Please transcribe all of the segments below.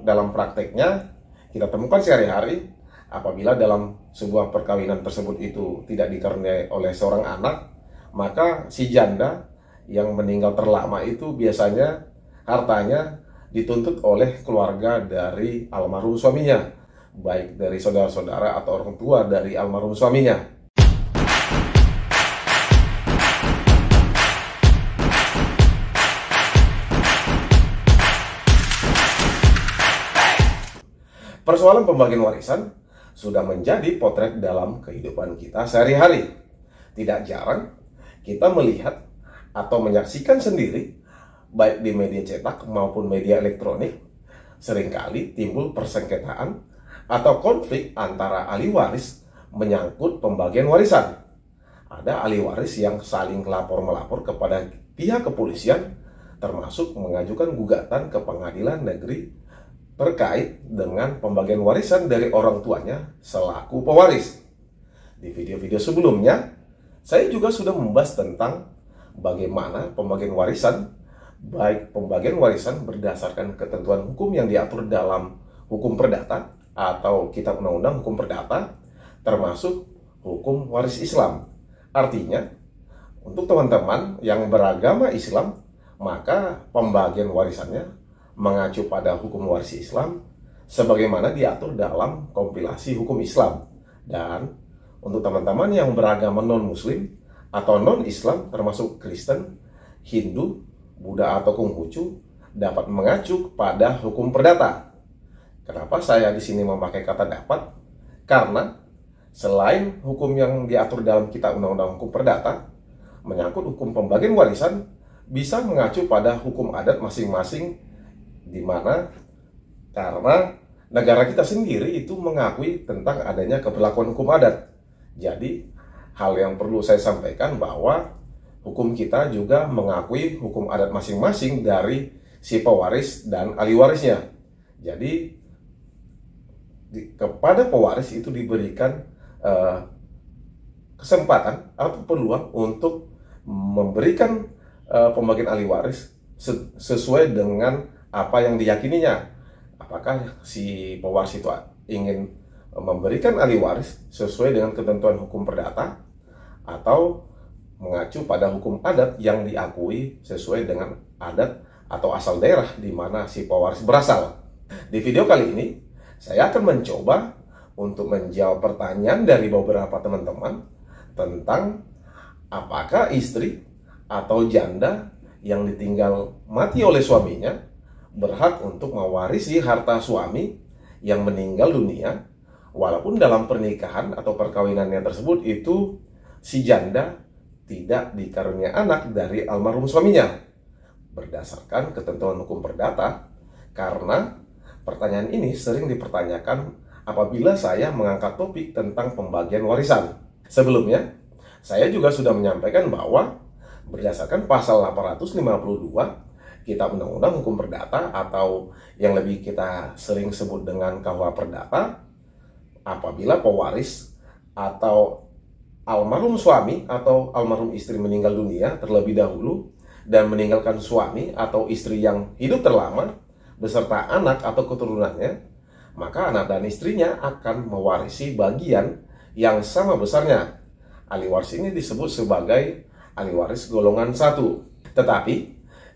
dalam prakteknya kita temukan sehari-hari apabila dalam sebuah perkawinan tersebut itu tidak dikaruniai oleh seorang anak, maka si janda yang meninggal terlama itu biasanya hartanya dituntut oleh keluarga dari almarhum suaminya, baik dari saudara-saudara atau orang tua dari almarhum suaminya. Persoalan pembagian warisan sudah menjadi potret dalam kehidupan kita sehari-hari. Tidak jarang kita melihat atau menyaksikan sendiri, baik di media cetak maupun media elektronik, seringkali timbul persengketaan atau konflik antara ahli waris menyangkut pembagian warisan. Ada ahli waris yang saling lapor-melapor kepada pihak kepolisian, termasuk mengajukan gugatan ke pengadilan negeri terkait dengan pembagian warisan dari orang tuanya selaku pewaris. Di video-video sebelumnya, saya juga sudah membahas tentang bagaimana pembagian warisan, baik pembagian warisan berdasarkan ketentuan hukum yang diatur dalam hukum perdata atau Kitab Undang-Undang Hukum Perdata, termasuk hukum waris Islam. Artinya, untuk teman-teman yang beragama Islam, maka pembagian warisannya mengacu pada hukum waris Islam sebagaimana diatur dalam kompilasi hukum Islam. Dan untuk teman-teman yang beragama non-muslim atau non-Islam termasuk Kristen, Hindu, Buddha atau Konghucu dapat mengacu pada hukum perdata. Kenapa saya di sini memakai kata dapat? Karena selain hukum yang diatur dalam Kitab Undang-Undang Hukum Perdata, menyangkut hukum pembagian warisan bisa mengacu pada hukum adat masing-masing, di mana karena negara kita sendiri itu mengakui tentang adanya keberlakuan hukum adat. Jadi hal yang perlu saya sampaikan bahwa hukum kita juga mengakui hukum adat masing-masing dari si pewaris dan ahli warisnya. Jadi kepada pewaris itu diberikan kesempatan atau peluang untuk memberikan pembagian ahli waris sesuai dengan apa yang diyakininya. Apakah si pewaris itu ingin memberikan ahli waris sesuai dengan ketentuan hukum perdata atau mengacu pada hukum adat yang diakui sesuai dengan adat atau asal daerah di mana si pewaris berasal. Di video kali ini saya akan mencoba untuk menjawab pertanyaan dari beberapa teman-teman tentang apakah istri atau janda yang ditinggal mati oleh suaminya berhak untuk mewarisi harta suami yang meninggal dunia, walaupun dalam pernikahan atau perkawinannya tersebut itu si janda tidak dikaruniai anak dari almarhum suaminya berdasarkan ketentuan hukum perdata. Karena pertanyaan ini sering dipertanyakan apabila saya mengangkat topik tentang pembagian warisan. Sebelumnya, saya juga sudah menyampaikan bahwa berdasarkan pasal 852 Kitab Undang-Undang Hukum Perdata atau yang lebih kita sering sebut dengan KUH Perdata, apabila pewaris atau almarhum suami atau almarhum istri meninggal dunia terlebih dahulu dan meninggalkan suami atau istri yang hidup terlama beserta anak atau keturunannya, maka anak dan istrinya akan mewarisi bagian yang sama besarnya. Ahli waris ini disebut sebagai ahli waris golongan 1. Tetapi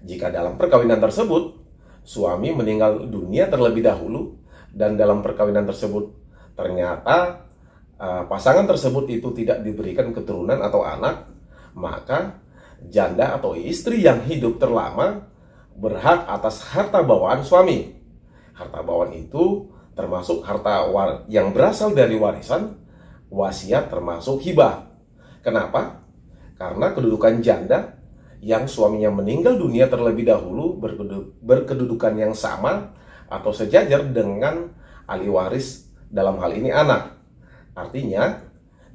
jika dalam perkawinan tersebut suami meninggal dunia terlebih dahulu dan dalam perkawinan tersebut ternyata pasangan tersebut itu tidak diberikan keturunan atau anak, maka janda atau istri yang hidup terlama berhak atas harta bawaan suami. Harta bawaan itu termasuk harta yang berasal dari warisan, wasiat termasuk hibah. Kenapa? Karena kedudukan janda yang suaminya meninggal dunia terlebih dahulu berkedudukan yang sama atau sejajar dengan ahli waris, dalam hal ini anak. Artinya,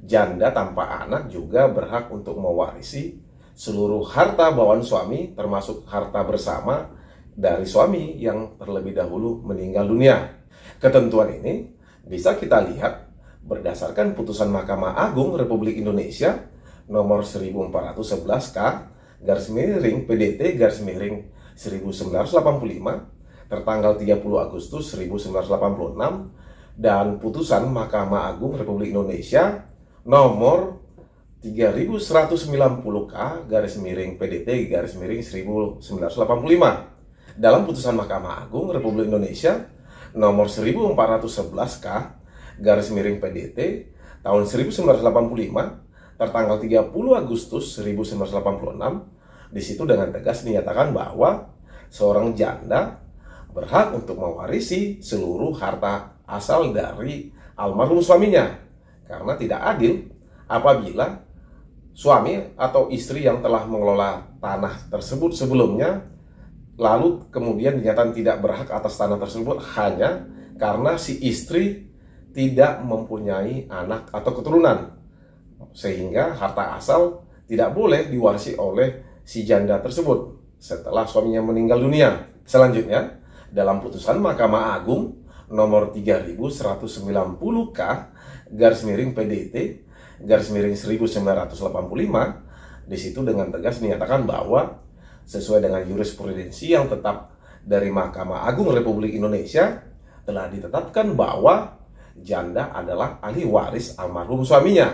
janda tanpa anak juga berhak untuk mewarisi seluruh harta bawaan suami, termasuk harta bersama dari suami yang terlebih dahulu meninggal dunia. Ketentuan ini bisa kita lihat berdasarkan putusan Mahkamah Agung Republik Indonesia nomor 1411K /PDT /1985 tertanggal 30 Agustus 1986 dan putusan Mahkamah Agung Republik Indonesia nomor 3190K PDT 1985. Dalam putusan Mahkamah Agung Republik Indonesia nomor 1411K PDT tahun 1985 tertanggal 30 Agustus 1986, di situ dengan tegas dinyatakan bahwa seorang janda berhak untuk mewarisi seluruh harta asal dari almarhum suaminya, karena tidak adil apabila suami atau istri yang telah mengelola tanah tersebut sebelumnya lalu kemudian dinyatakan tidak berhak atas tanah tersebut hanya karena si istri tidak mempunyai anak atau keturunan, sehingga harta asal tidak boleh diwarisi oleh si janda tersebut setelah suaminya meninggal dunia. Selanjutnya, dalam putusan Mahkamah Agung nomor 3190K PDT 1985, di situ dengan tegas dinyatakan bahwa sesuai dengan jurisprudensi yang tetap dari Mahkamah Agung Republik Indonesia, telah ditetapkan bahwa janda adalah ahli waris almarhum suaminya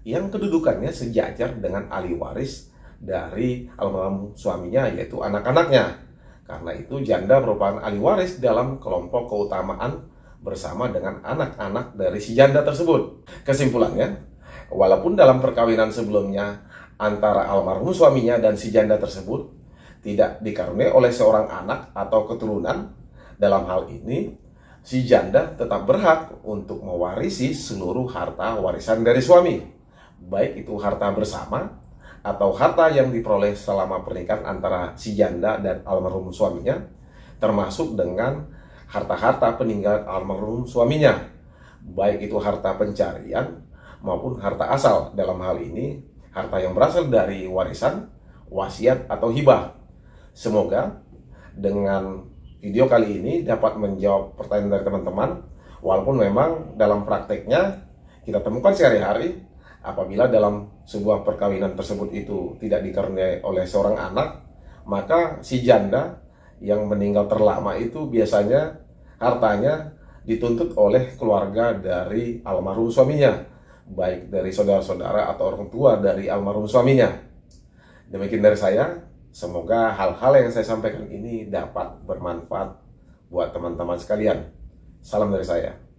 yang kedudukannya sejajar dengan ahli waris dari almarhum suaminya, yaitu anak-anaknya. Karena itu janda merupakan ahli waris dalam kelompok keutamaan bersama dengan anak-anak dari si janda tersebut. Kesimpulannya, walaupun dalam perkawinan sebelumnya antara almarhum suaminya dan si janda tersebut tidak dikaruniai oleh seorang anak atau keturunan, dalam hal ini si janda tetap berhak untuk mewarisi seluruh harta warisan dari suami, baik itu harta bersama atau harta yang diperoleh selama pernikahan antara si janda dan almarhum suaminya, termasuk dengan harta-harta peninggalan almarhum suaminya, baik itu harta pencarian maupun harta asal. Dalam hal ini, harta yang berasal dari warisan, wasiat, atau hibah. Semoga dengan video kali ini dapat menjawab pertanyaan dari teman-teman, walaupun memang dalam prakteknya kita temukan sehari-hari apabila dalam sebuah perkawinan tersebut itu tidak dikaruniai oleh seorang anak, maka si janda yang meninggal terlama itu biasanya hartanya dituntut oleh keluarga dari almarhum suaminya, baik dari saudara-saudara atau orang tua dari almarhum suaminya. Demikian dari saya, semoga hal-hal yang saya sampaikan ini dapat bermanfaat buat teman-teman sekalian. Salam dari saya.